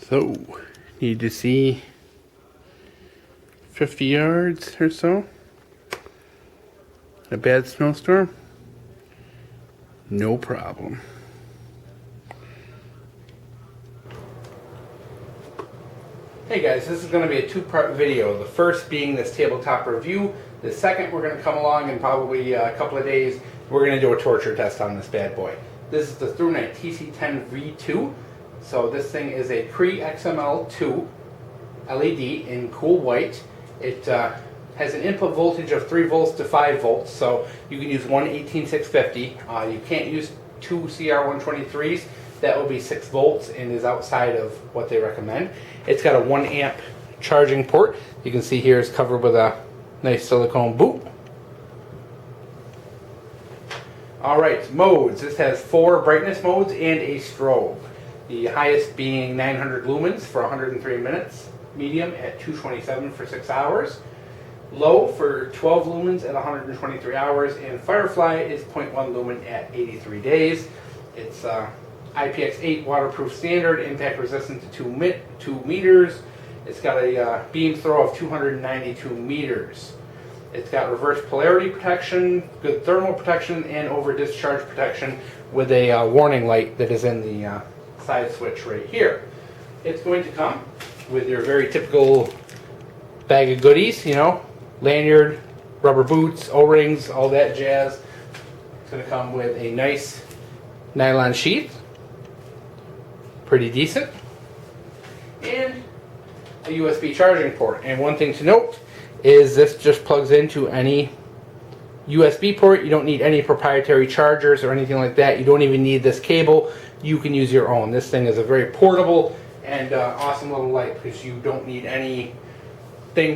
So, need to see 50 yards or so. A bad snowstorm? No problem. Hey guys, this is going to be a two-part video. The first being this tabletop review. The second, we're going to come along in probably a couple of days. We're going to do a torture test on this bad boy. This is the Thrunite TC10 V2. So this thing is a CREE XM-L2 LED in cool white. It has an input voltage of 3 volts to 5 volts, so you can use one 18650. You can't use two CR123s. That will be 6 volts and is outside of what they recommend. It's got a 1 amp charging port. You can see here it's covered with a nice silicone boot. Alright, modes. This has 4 brightness modes and a strobe. The highest being 900 lumens for 103 minutes. Medium at 227 for 6 hours. Low for 12 lumens at 123 hours. And Firefly is 0.1 lumen at 83 days. It's IPX8 waterproof standard, impact resistant to 2 meters. It's got a beam throw of 292 meters. It's got reverse polarity protection, good thermal protection, and over discharge protection with a warning light that is in the side switch right here. It's going to come with your very typical bag of goodies, you know, lanyard, rubber boots, O-rings, all that jazz. It's going to come with a nice nylon sheath, pretty decent, and a USB charging port. And one thing to note is this just plugs into any USB port. You don't need any proprietary chargers or anything like that. You don't even need this cable. You can use your own. This thing is a very portable and awesome little light because you don't need anything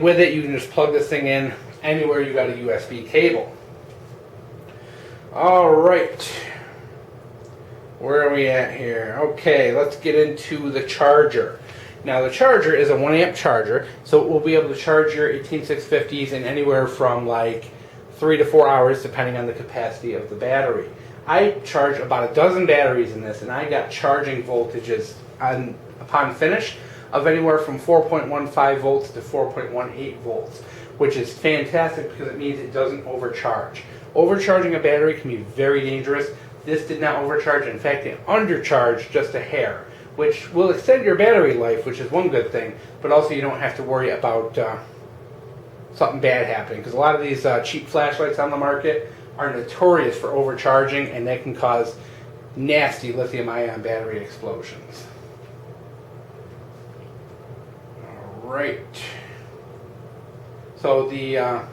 with it. You can just plug this thing in anywhere you got a USB cable. Alright, where are we at here? Okay, let's get into the charger. Now the charger is a 1 amp charger, so it will be able to charge your 18650s in anywhere from like 3 to 4 hours depending on the capacity of the battery. I charged about a dozen batteries in this and I got charging voltages upon finish of anywhere from 4.15 volts to 4.18 volts, which is fantastic because it means it doesn't overcharge. Overcharging a battery can be very dangerous. This did not overcharge. In fact, it undercharged just a hair, which will extend your battery life, which is one good thing, but also you don't have to worry about something bad happening, because a lot of these cheap flashlights on the market are notorious for overcharging, and that can cause nasty lithium-ion battery explosions. Alright. So the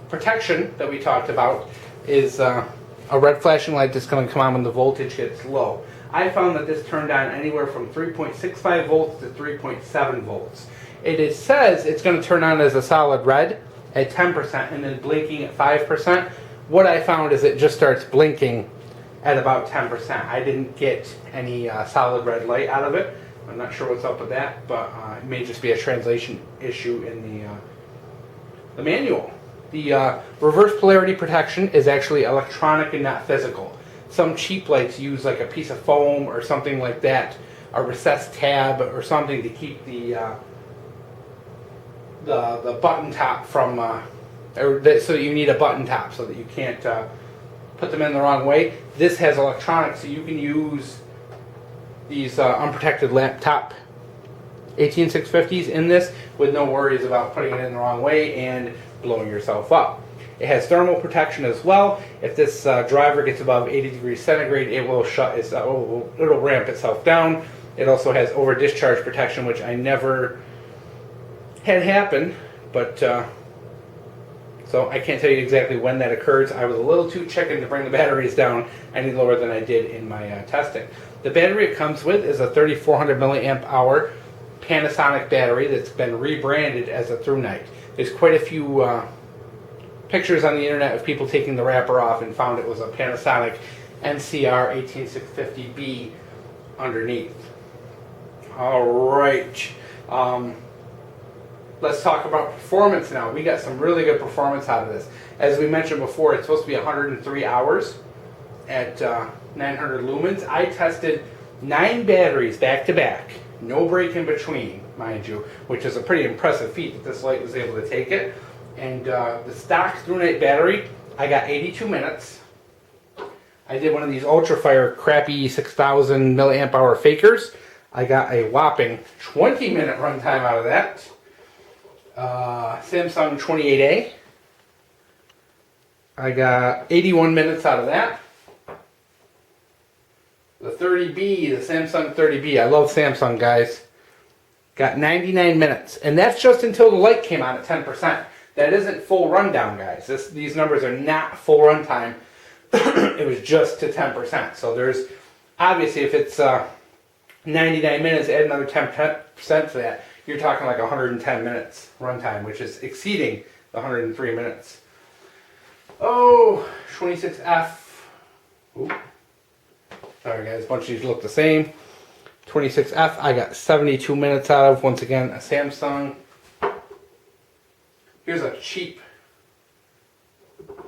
protection that we talked about is a red flashing light that's going to come on when the voltage gets low. I found that this turned on anywhere from 3.65 volts to 3.7 volts. It says it's going to turn on as a solid red at 10% and then blinking at 5%. What I found is it just starts blinking at about 10%. I didn't get any solid red light out of it. I'm not sure what's up with that, but it may just be a translation issue in the manual. The reverse polarity protection is actually electronic and not physical. Some cheap lights use like a piece of foam or something like that, a recessed tab or something to keep the button top from, so you need a button top so that you can't put them in the wrong way. This has electronics, so you can use these unprotected laptop 18650s in this with no worries about putting it in the wrong way and blowing yourself up. It has thermal protection as well. If this driver gets above 80 degrees centigrade, it will it'll ramp itself down. It also has over discharge protection, which I never had happen, but so I can't tell you exactly when that occurs. I was a little too chicken to bring the batteries down any lower than I did in my testing. The battery it comes with is a 3400 milliamp hour Panasonic battery that's been rebranded as a Thrunite. There's quite a few pictures on the internet of people taking the wrapper off and found it was a Panasonic NCR 18650B underneath. Alright, let's talk about performance now. We got some really good performance out of this. As we mentioned before, it's supposed to be 103 hours at 900 lumens. I tested 9 batteries back to back no break in between, mind you, which is a pretty impressive feat that this light was able to take it. And the stock Thrunite battery, I got 82 minutes. I did one of these UltraFire crappy 6,000 milliamp hour fakers. I got a whopping 20-minute runtime out of that. Samsung 28A. I got 81 minutes out of that. The 30B, the Samsung 30B. I love Samsung, guys. Got 99 minutes. And that's just until the light came on at 10%. That isn't full rundown, guys. These numbers are not full runtime. It was just to 10%. So there's, obviously, if it's 99 minutes, add another 10% to that, you're talking like 110 minutes runtime, which is exceeding the 103 minutes. Oh, 26F. Ooh. Sorry guys, a bunch of these look the same. 26F, I got 72 minutes out of, once again, a Samsung. Here's a cheap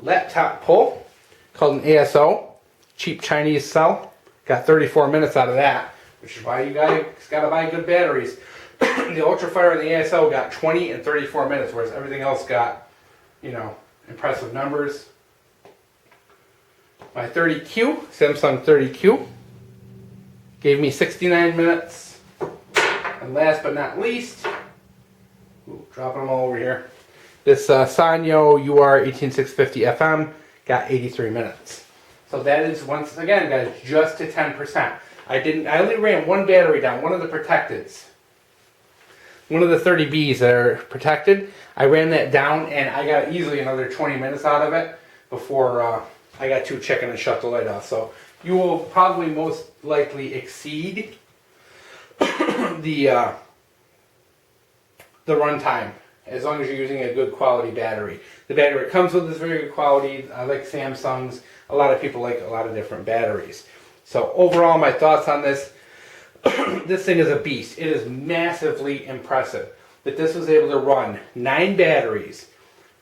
laptop pull called an ASO. Cheap Chinese cell. Got 34 minutes out of that, which is why you guys gotta buy good batteries. The UltraFire and the ASO got 20 and 34 minutes, whereas everything else got, you know, impressive numbers. My 30Q, Samsung 30Q, gave me 69 minutes. And last but not least, dropping them all over here, this Sanyo UR18650 FM got 83 minutes. So that is, once again, guys, just to 10%. I only ran one battery down, one of the protecteds. One of the 30Bs that are protected. I ran that down and I got easily another 20 minutes out of it before I got too chicken and shut the light off. So you will probably most likely exceed the runtime as long as you're using a good quality battery. The battery it comes with is very good quality. I like Samsung's. A lot of people like a lot of different batteries. So overall, my thoughts on this, this thing is a beast. It is massively impressive that this was able to run 9 batteries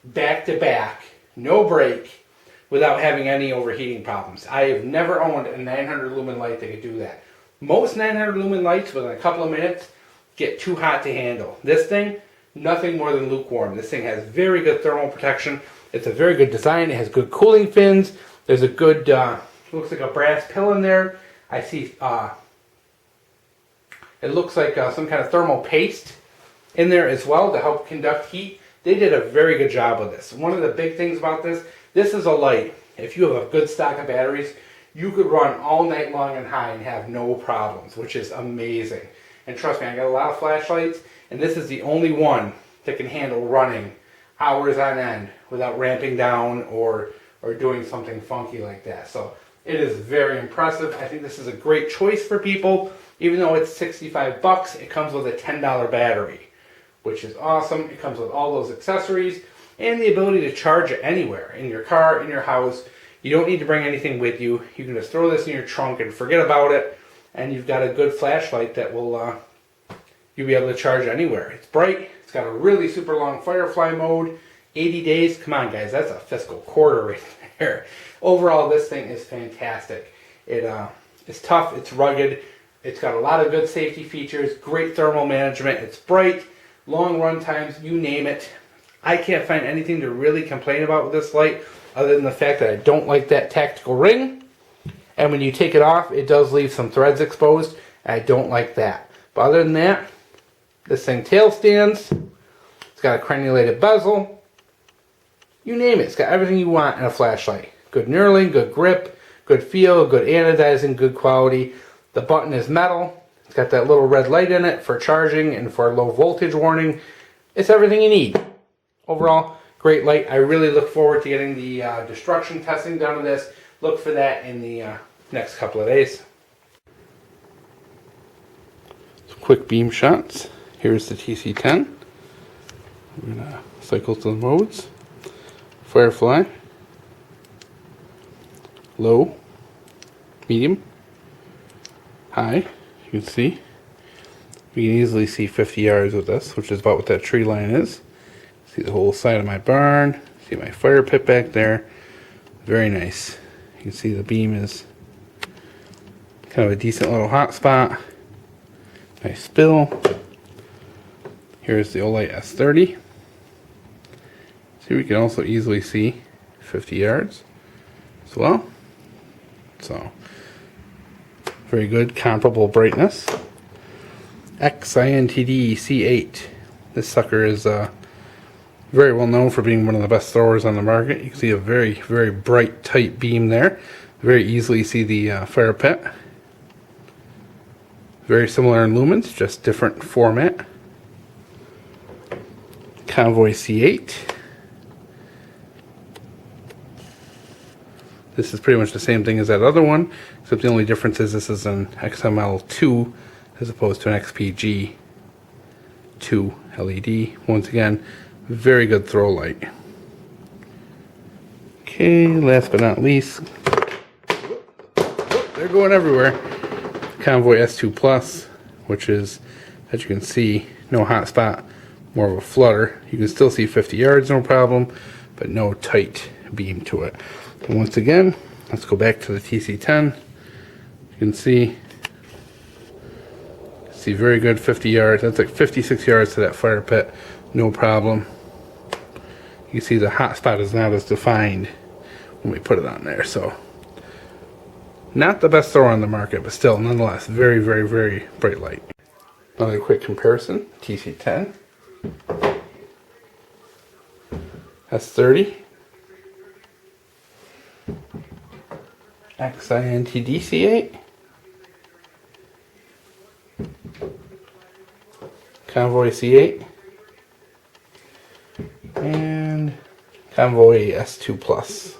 back to back, no break, without having any overheating problems. I have never owned a 900 lumen light that could do that. Most 900 lumen lights within a couple of minutes get too hot to handle. This thing, nothing more than lukewarm. This thing has very good thermal protection. It's a very good design. It has good cooling fins. There's a good, looks like a brass pill in there. I see, it looks like some kind of thermal paste in there as well to help conduct heat. They did a very good job with this. One of the big things about this is a light. If you have a good stock of batteries, you could run all night long and high and have no problems, which is amazing. And trust me, I got a lot of flashlights, and this is the only one that can handle running hours on end without ramping down or doing something funky like that. So it is very impressive. I think this is a great choice for people. Even though it's 65 bucks, it comes with a $10 battery, which is awesome. It comes with all those accessories and the ability to charge it anywhere, in your car, in your house. You don't need to bring anything with you. You can just throw this in your trunk and forget about it, and you've got a good flashlight that will you'll be able to charge anywhere. It's bright. It's got a really super long Firefly mode. 80 days. Come on, guys. That's a fiscal quarter right there. Overall, this thing is fantastic. It's tough. It's rugged. It's got a lot of good safety features. Great thermal management. It's bright. Long run times. You name it. I can't find anything to really complain about with this light other than the fact that I don't like that tactical ring. And when you take it off, it does leave some threads exposed. And I don't like that. But other than that, this thing tail stands. It's got a crenulated bezel. You name it. It's got everything you want in a flashlight. Good knurling, good grip, good feel, good anodizing, good quality. The button is metal. It's got that little red light in it for charging and for low voltage warning. It's everything you need. Overall, great light. I really look forward to getting the destruction testing done on this. Look for that in the next couple of days. Some quick beam shots. Here's the TC10. We're going to cycle to the modes. Firefly. Low. Medium. High. You can see. We can easily see 50 yards with this, which is about what that tree line is. See the whole side of my barn. See my fire pit back there. Very nice. You can see the beam is kind of a decent little hot spot. Nice spill. Here's the Olight S30. See, we can also easily see 50 yards as well. So, very good, comparable brightness. XINTD C8. This sucker is very well known for being one of the best throwers on the market. You can see a very, very bright, tight beam there. Very easily see the fire pit. Very similar in lumens, just different format. Convoy C8. This is pretty much the same thing as that other one, except the only difference is this is an XM-L2 as opposed to an XPG2 LED. Once again, very good throw light. Okay, last but not least, they're going everywhere. Convoy S2 Plus, which is, as you can see, no hot spot, more of a flutter. You can still see 50 yards, no problem, but no tight beam to it. And once again, let's go back to the TC10. You can see very good 50 yards. That's like 56 yards to that fire pit, no problem. You see the hot spot is not as defined when we put it on there, so not the best thrower on the market, but still nonetheless very, very, very bright light. Another quick comparison: TC10, S30, XINTD C8, Convoy C8, and Convoy S2 Plus.